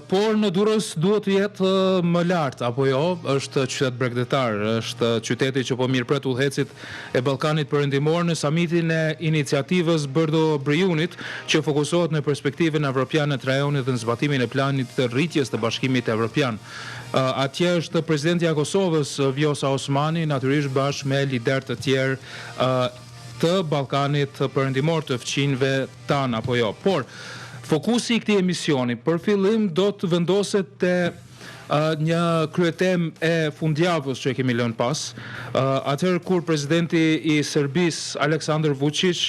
por në Durrës duhet të jetë më lart, apo jo? Është qytet bregdetar, është qyteti që po mirëpret udhëhecit e Ballkanit Perëndimor në samitin e iniciativës Brdo-Briunit, që fokusohet në perspektivën evropiane të rajonit dhe në zbatimin e planit të rritjes të Bashkimit Evropian. Atje është presidenti i Kosovës Vjosa Osmani, natyrisht bashkë me lider të tjerë të Ballkanit Perëndimor, të fqinjve tan apo jo. Por fokusi i këtij emisioni për fillim do të vendoset te një kryetemë e fundjavës që e kemi lënë pas, atëherë kur presidenti i Serbisë Aleksandar Vučić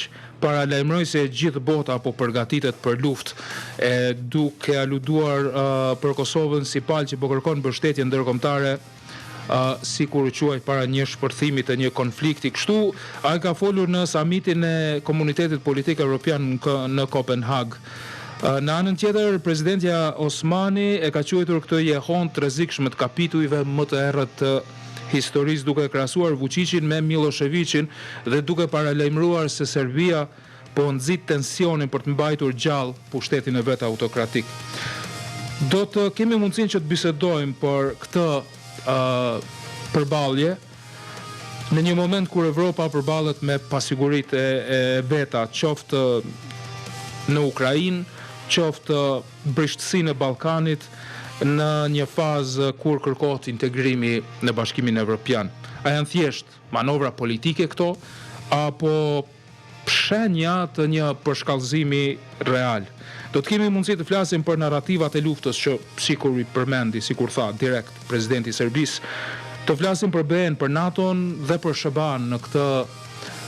paralajmëroi se gjithë bota po përgatitet për luftë, duke aluduar për Kosovën si palë që po kërkon mbështetje ndërkombëtare, si kur quaj para një shpërthimi të një konflikti. Kështu, ai ka folur në samitin e Komunitetit Politik Evropian në Kopenhag. Në anën tjetër, presidentja Osmani e ka quajtur këtë jehon të rrezikshme të kapitujve më të errët të historisë, duke krahasuar Vučićin me Miloševićin dhe duke paralajmëruar se Serbia po nxit tensionin për të mbajtur gjallë pushtetin e vet autokratik. Do të kemi mundësinë që të bisedojmë për këtë përballje në një moment kur Evropa përballet me pasiguritë e veta, qoftë në Ukrainë, qoftë britshtësinë e Ballkanit, në një fazë kur kërkohet integrimi në Bashkimin Evropian. A janë thjesht manovra politike këto, apo shenja të një përshkallëzimi real? Do të kemi mundësi të flasim për narrativat e luftës që, sikur i përmendi, sikur tha direkt presidenti i Serbisë, të flasim për BE-n, për NATO-n dhe për SHBA-n në këtë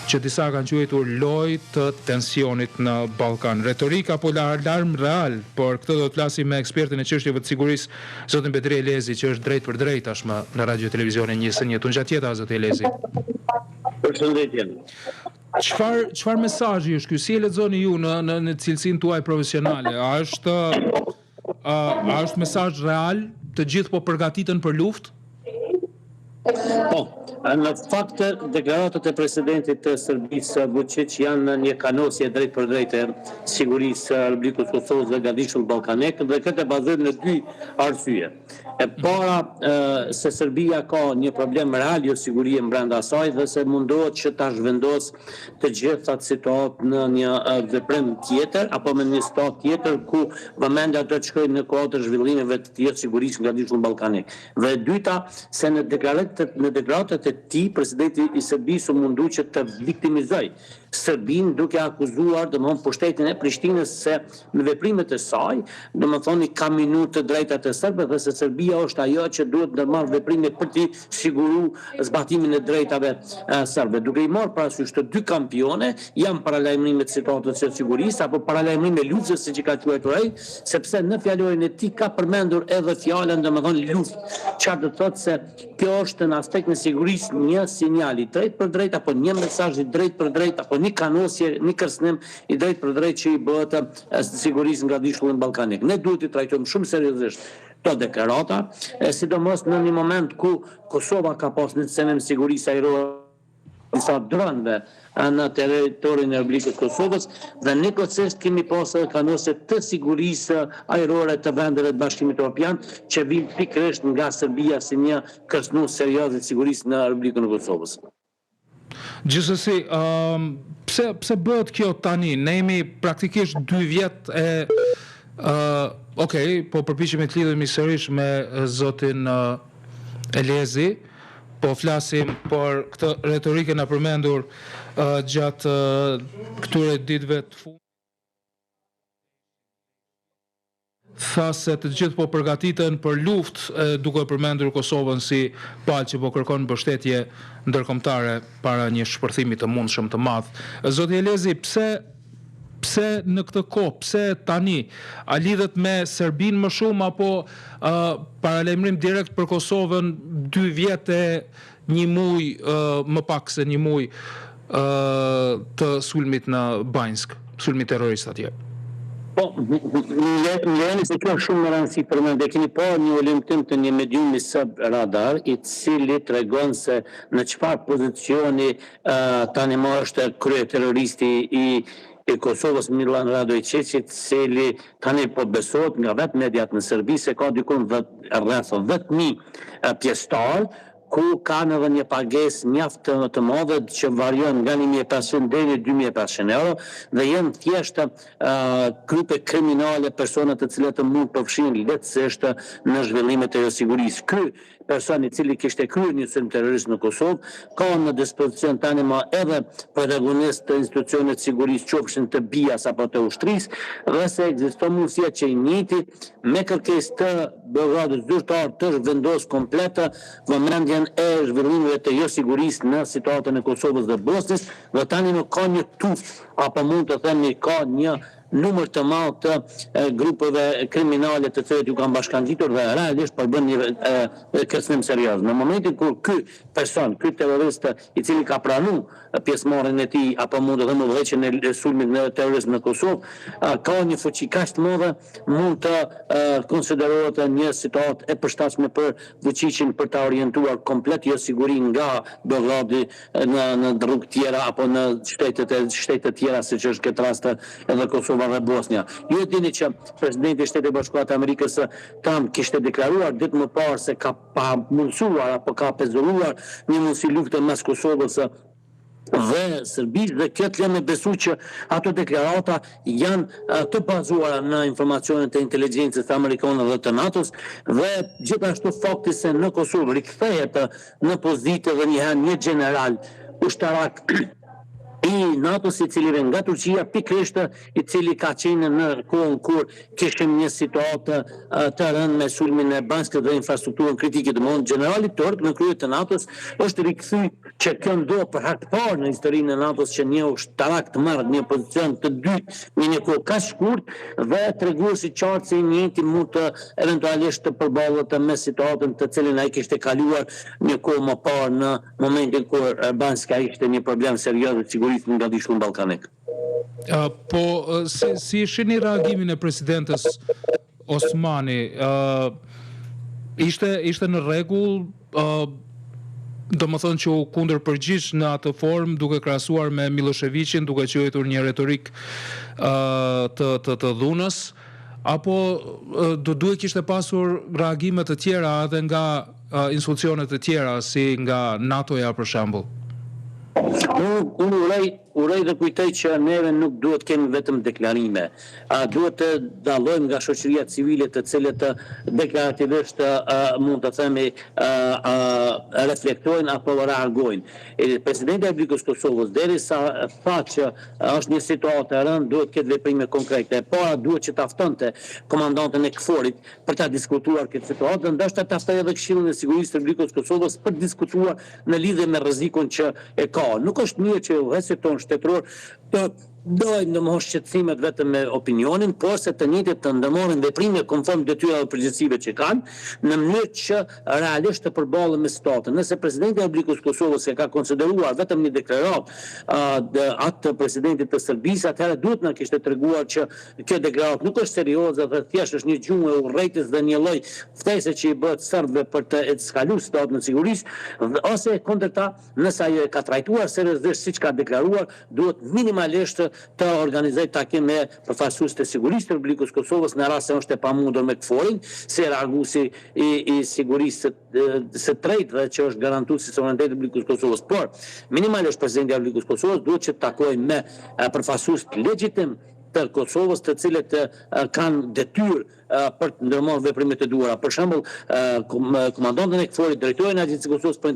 që disa kanë quajtur lojë të tensionit në Ballkan. Retorika apo alarm real, por këtë do të flasim me ekspertin e çështjeve të sigurisë, zotin Bedri Elezi, që është drejt për drejt tashmë në Radio Televizionin 1 Unë gjatjeta, zoti Elezi. Përshëndetje. Çfarë mesazhi është ky? Si e lexoni ju në cilësinë tuaj profesionale? A është mesazh real? Të gjithë po përgatiten për luftë? Po, në fakt deklaratat e presidentit të Serbisë Vučić janë një kanosje drejt për drejt e sigurisë së Republikës Kosovës dhe Gabishullit Ballkanik, dhe këtë bazohet në dy arsye. E para, se Serbia ka një problem real jo sigurie brenda saj dhe se mundohet që ta zhvendos të gjitha situatë në një veprim tjetër apo me një stat tjetër ku vëmendja do të shkojë në kuadër të zhvillimeve të tjera sigurisë nga Gabishulli Ballkanik. Dhe e dyta, se në deklaratat e tij presidenti i Serbisë u mundu që të viktimizoj Serbinë duke akuzuar pushtetin e Prishtinës se në veprimet e saj, i ka minuar të drejtat e serbëve dhe se Serbia është ajo që duhet të marrë veprime për të siguruar zbatimin e drejtave serbëve. Duke I marrë parasysh të dy kampione, janë paralajmërimet e situatës së sigurisë apo paralajmërimi I luftës siç I ka quajtur ai, sepse në fjalorin e tij ka përmendur edhe fjalën luftë. Çfarë do të thotë se kjo është në aspekt në sigurisë një sinjal I drejt për drejt apo një mesazh I drejt për drejt apo një kanosje, një kërcënim I drejt për drejt që I bëhet sigurisë nga Gabishulli Ballkanik. Ne duhet I trajtojmë shumë seriozisht këto deklarata, sidomos në një moment ku Kosova ka pasur një cenim sigurisë ajrore disa dronëve në territorin e Republikës Kosovës dhe njëkohësisht kemi pasur kanosje të sigurisë ajrore të vendeve të Bashkimit Evropian që vijnë pikërisht nga Serbia si një kërcënues serioz I sigurisë në Republikën e Kosovës. Gjithsesi, pse bëhet kjo tani? Ne jemi praktikisht 2 vjet po përpiqemi të lidhemi sërish me zotin Elezi, po flasim për këtë retorikën e përmendur gjatë këtyre ditëve të fundit. Tha se të gjithë po përgatiten për luftë, duke përmendur Kosovën si palë që po kërkon mbështetje ndërkombëtare para një shpërthimi të mundshëm të madh. Zoti Elezi, pse në këtë kohë, pse tani? A lidhet me Serbinë më shumë apo paralajmërim direkt për Kosovën 2 vjet e 1 muaj, më pak se 1 muaj të sulmit në Banjsk, sulmit terrorist atje? Po, në se kjo shumë më rëndësi për me dhe keni po një ulimtim të një mediumi sërb radar I cili tregon se në çfarë pozicioni tani më është krye terroristi i Kosovës Milan Radojčićit, cili tani po besohet nga vetë mediat në Serbi se ka dikun rreth 10.000 pjesëtar, ku kanë edhe një pagesë mjaft të madhe që varion nga 1.500 deri 2.500 euro dhe janë thjesht grupe kriminale, persona të cilët mund përfshin lehtësisht në zhvillimet e sigurisë. Ky person i cili kishte kryer një sulm terrorist në Kosovë ka në dispozicion tani më edhe protagonist të institucionet sigurisë, qofshin të BIA-s apo të ushtrisë, dhe se ekziston mundësia që i njëjti me kërkesë të Beogradit zyrtar të vendos komplet vëmendjen e zhvillimeve të jo sigurisë në situatën e Kosovës dhe Bosnjës, dhe tani nuk ka një tuftë apo mund të themi ka një numër të madh të grupeve kriminale të cilët ju kanë bashkangjitur dhe realisht përbën një kërcënim serioz. Në momentin kur ky person, ky terrorist i cili ka pranuar pjesëmarrjen e tij apo mund të them udhëheqjen e sulmit në terrorizëm në Kosovë, ka një fuqi kaq të madhe, mund të konsiderohet një situatë e përshtatshme për fuqiçin për ta orientuar komplet jo siguri nga Beogradi në rrugë tjera apo në shtete tjera siç është këtë rast edhe Kosova dhe Bosnia. Ju e dini që presidenti i Shtetit Bashkuar të Amerikës Trump kishte deklaruar ditë më parë se ka pamundsuar apo ka pezulluar një mundësi lufte mes Kosovës dhe Serbisë, dhe kjo të lë me besu që ato deklarata janë të bazuara në informacionet e inteligjencës amerikane dhe të NATO-s, dhe gjithashtu fakti se në Kosovë rikthehet në pozitë dhe një general ushtarak i NATO-s i cili vjen nga Turqia, pikërisht i cili ka qenë në kohën kur kishim një situatë të rëndë me sulmin e Banskës dhe infrastrukturën kritike. Domthonë generali turk në krye të NATO-s është rikthyer që kjo ndodh për herë të parë në historinë e NATO-s që një ushtarak të marrë një pozicion të dytë në një kohë kaq shkurt, dhe treguesi qartë se i njëjti mund të eventualisht të përballet me situatën të cilën ai kishte kaluar një kohë më parë në momentin kur Banska ishte një problem serioz të nga Dishullin Ballkanik. Si shihni reagimin e presidentes Osmani? Ishte në rregull, domethënë që u kundërpërgjigj në atë formë duke krahasuar me Miloševićin, duke quajtur një retorik të dhunës, apo duhet kishte pasur reagime të tjera edhe nga institucione të tjera si nga NATO-ja për shembull? Unë urej dhe kujtoj që neve nuk duhet kemi vetëm deklarime. Duhet të dallojmë nga shoqëria civile të cilët deklarativisht mund të themi reflektojnë apo reagojnë. Presidenti i Republikës Kosovës derisa tha që është një situatë e rëndë, duhet të ketë veprime konkrete. Para duhet që ta ftonte komandantën e KFOR-it për ta diskutuar këtë situatë, ndoshta ta ftoj edhe Këshillin e Sigurisë të Republikës Kosovës për diskutuar në lidhje me rrezikun që e ka. Nuk është mirë që udhëheqësit tonë shtetëror të dojnë në mohë shqetësimet vetëm me opinionin, por se të njëjtit të ndërmarrin veprime konform detyrave dhe përgjegjësive që kanë, në mënyrë që realisht të përballen me situatën. Nëse presidenti i Republikës Kosovës e ka konsideruar vetëm një deklaratë atë presidentit të Serbisë, atëherë duhet na kishte treguar që kjo deklaratë nuk është serioze dhe thjesht është një gjumë e urrëties dhe një lloj ftese që i bëhet serbëve për të eskaluar situatën e sigurisë, ose kundërta, nëse ajo e ka trajtuar seriozisht siç ka deklaruar, duhet minimalisht të organizoj takim me përfaqësues të sigurisë të Republikës Kosovës në rast se është e pamundur me KFOR-in, si reaguesi i sigurisë së tretë dhe që është garantuesi i suverenitetit të Republikës Kosovës. Por minimalisht presidenti i Republikës Kosovës duhet që të takojë me përfaqësues legjitim të Kosovës, të cilët kanë detyrë për të ndërmarrë veprimet e duhura. Për shembull, komandantën e KFOR-it, drejtorin e Agjenciisë Kosovës për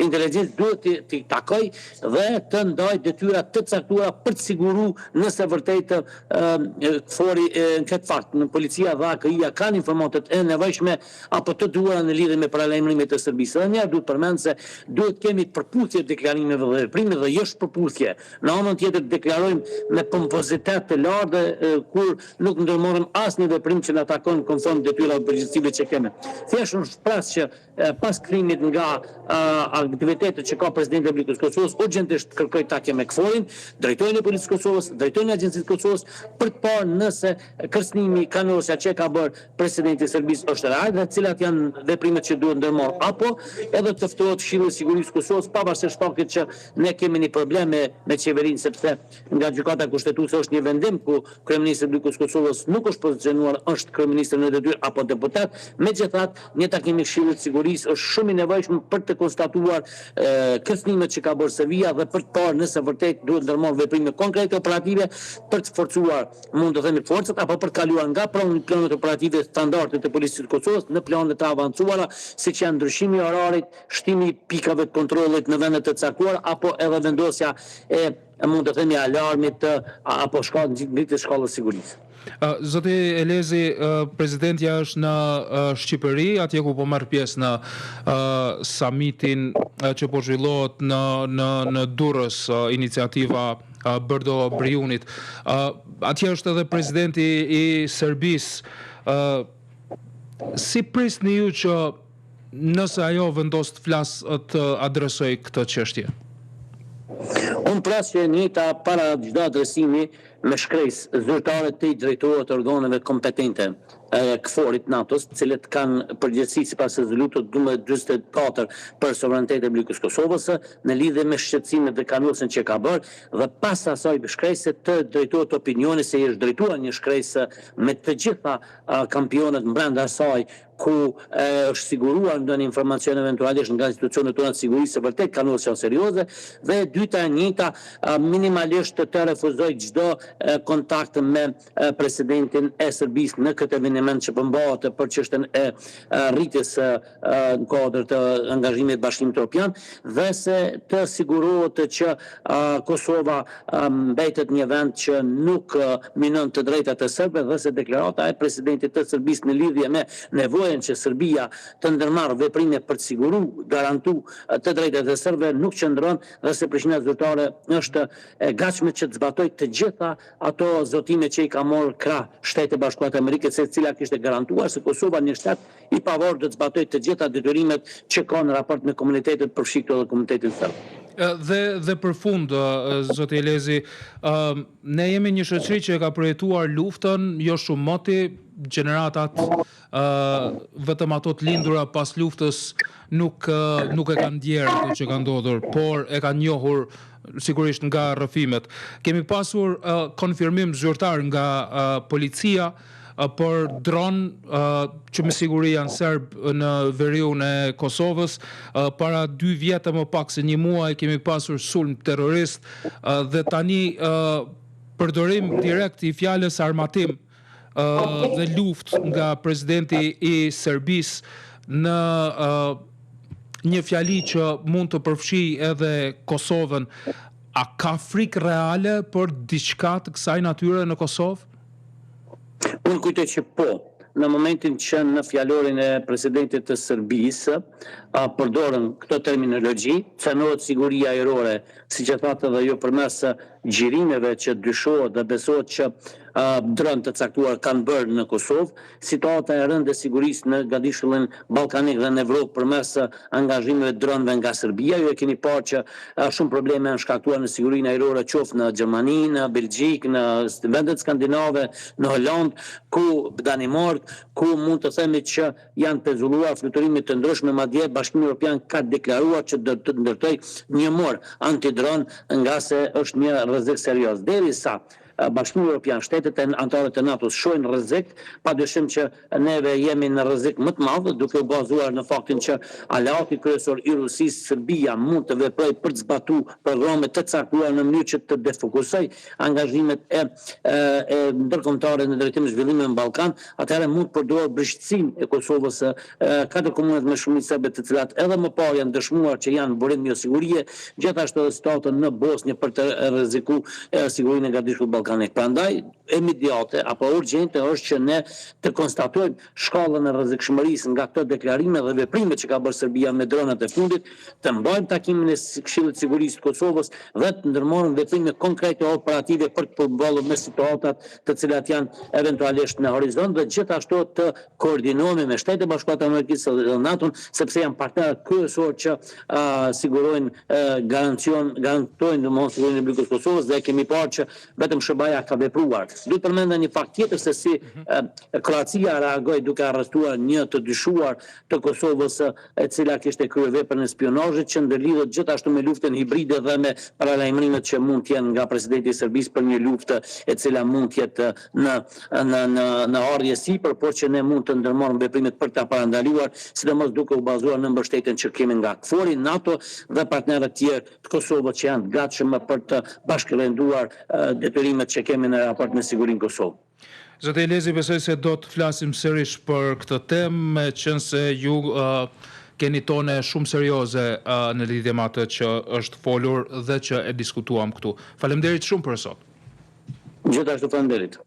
Inteligjencë duhet t'i takoj dhe të ndajë detyra të caktuara për të siguruar nëse vërtet KFOR-i në këtë fakt, në policia dhe AKI-ja kanë informatet e nevojshme apo të duhura në lidhje me paralajmërimet e Serbisë. Dhe njerë duhet përmend se duhet kemi përputhje deklarimeve dhe veprimeve dhe jo shpërputhje. Në anën tjetër deklarojmë me pompozitet të lartë kur nuk ndërmarrim asnjë veprim që që na takon konform detyrat përgjegjësive që kemi. Thjesht unë shpras që pas kthimit nga aktivitetet që ka presidenti i Republikës Kosovës, urgjentisht kërkoj takje me KFOR-in, drejtorin e Policisë Kosovës, drejtorin e Agjencisë Kosovës, për të parë nëse kërcënimi kanosja që ka bërë presidenti i Serbisë është real dhe cilat janë veprimet që duhet ndërmarrë, apo edhe të ftohet Këshilli i Sigurisë Kosovës, pavarësisht faktit që ne kemi një problem me qeverinë, sepse nga gjykata kushtetuese është një vendim ku kryeministri i Republikës Kosovës nuk është pozicionuar, është kryeministri në detyrë apo deputet. Megjithatë, një takim i Këshillit të Sigurisë është shumë i nevojshëm për të konstatuar kërcënimet që ka bërë Serbia dhe për të parë nëse vërtet duhet ndërmarrë veprime konkrete operative për të forcuar, mund të themi, forcat apo për të kaluar nga planet operative standarde të Policisë së Kosovës në planet të avancuara, siç janë ndryshimi i orarit, shtimi i pikave të kontrollit në vende të caktuara apo edhe vendosja e, mund të themi, alarmit apo ngritjes shkallës sigurisë. Zoti Elezi, presidentja është në Shqipëri, atje ku po marr pjesë në summitin që po zhvillohet në Durrës, iniciativa Bërdo Briunit. Atje është edhe presidenti i Serbisë. Si prisni ju që nëse ajo vendos të flasë të adresoj këtë çështje? Unë pras që njëta para çdo adresimi me shkresë zyrtare të drejtorëve të organeve kompetente KFOR-it NATO-s, të cilët kanë përgjegjësi sipas rezolutit 1244 për sovranitetin e Republikës Kosovës në lidhje me shqetësimet dhe kanosën që ka bërë, dhe pas asaj shkresë të drejtohet opinioni se është drejtuar një shkresë me të gjitha kampionët brenda asaj, ku është siguruar ndonjë informacion eventualisht nga institucionet tona të sigurisë se vërtet kanosja janë serioze, dhe e dyta e njëjta minimalisht të refuzoj çdo kontakt me presidentin e Serbisë në këtë eveniment që përmbahet për çështën e rritjes në kuadër të angazhimit të Bashkimit Evropian, dhe se të sigurohet që Kosova mbetet një vend që nuk minon të drejtat e serbëve, dhe se deklarata e presidentit të Serbisë në lidhje me nevojën që Serbia të ndërmarrë veprime për të siguruar, garantu të drejtat e serbëve nuk qëndron, dhe se Prishtina zyrtare është e gatshme që të zbatojë të gjitha ato zotime që i ka marrë krah Shtetet e Bashkuara të Amerikës, se cila kishte garantuar se Kosova një shtet i pavarur do të zbatojë të gjitha detyrimet që ka në raport me komunitetet përfshirë dhe komunitetin serb. Dhe për fund, zoti Elezi, ne jemi një shoqëri që ka përjetuar luftën jo shumë moti, gjeneratat vetëm ato të lindura pas luftës nuk e kanë ndjerë ato që ka ndodhur, por e kanë njohur sigurisht nga rrëfimet. Kemi pasur konfirmim zyrtar nga policia për dron që me siguri janë serb në veriun e Kosovës. Para 2 vjetë më pak se 1 muaj kemi pasur sulm terrorist dhe tani përdorim direkt i fjalës armatim dhe luft nga presidenti i Serbisë në një fjali që mund të përfshi edhe Kosovën. A ka frikë reale për diçka të kësaj natyre në Kosovë? Unë kujtoj që po, në momentin që në fjalorin e presidentit të Serbisë përdorën këto terminologji, cënohet siguria ajrore, siç e thatë edhe ju, përmes xhirimeve që dyshohet dhe besohet që drënë të caktuar kanë bërë në Kosovë, situata e rëndë e sigurisë në gadishullin ballkanik dhe në Evropë përmes angazhimeve dronëve nga Serbia. Ju e keni parë që shumë probleme janë shkaktuar në sigurinë ajrore, qoftë në Gjermani, në Belgjik, në vendet skandinave, në Holand, ku Danimark, ku mund të themi që janë pezulluar fluturime të ndryshme, madje Bashkimi Evropian ka deklaruar që do të ndërtojë një mor antidron nga se është një rrezik serioz. Derisa Bashkimi Evropian, shtetet anëtare të NATO-s shohin rrezik, padyshim që neve jemi në rrezik më të madh, duke u bazuar në faktin që aleati kryesor i Rusisë, Serbia, mund të veprojë për të zbatuar programe të caktuara në mënyrë që të defokusojë angazhimet e ndërkombëtare në drejtim të zhvillimit në Ballkan, atëherë mund të përdorë brështësinë e Kosovës, 4 komunet me shumicë serbe, të cilat edhe më parë janë dëshmuar që janë burim jo sigurie, gjithashtu edhe situatën në Bosnjë për të rrezikuar sigurinë e gadishullit ballkanik. Ballkanik. Prandaj imediate apo urgjente është që ne të konstatojmë shkallën e rrezikshmërisë nga këto deklarime dhe veprimet që ka bërë Serbia me dronat e fundit, të mbajmë takimin e Këshillit të Sigurisë të Kosovës dhe të ndërmarrim veprime konkrete operative për të përballur me situatat të cilat janë eventualisht në horizont dhe gjithashtu të koordinohemi me Shtetet e Bashkuara të Amerikës dhe NATO-n, sepse janë partnerët kryesorë që sigurojnë garantojnë domosdoshmërinë e Republikës së Kosovës dhe kemi parë që vetëm SBA ka vepruar. Duhet përmenda një fakt tjetër se si Kroacia reagoi duke arrestuar një të dyshuar të Kosovës e cila kishte kryer veprën e spionazhit që ndërlidhet gjithashtu me luftën hibride dhe me paralajmërimet që mund të jenë nga presidenti i Serbisë për një luftë e cila mund të jetë në ardhje sipër, por që ne mund të ndërmarrim veprimet për ta parandaluar, sidomos duke u bazuar në mbështetjen që kemi nga KFOR-i, NATO dhe partnerët tjerë të Kosovës që janë të gatshëm për të bashkërenduar detyrimet që kemi në raport me sigurinë Kosovë. Zoti Elezi, besoj se do të flasim sërish për këtë temë, me qenë se ju keni tone shumë serioze në lidhje me atë që është folur dhe që e diskutuam këtu. Faleminderit shumë për sot. Gjithashtu faleminderit.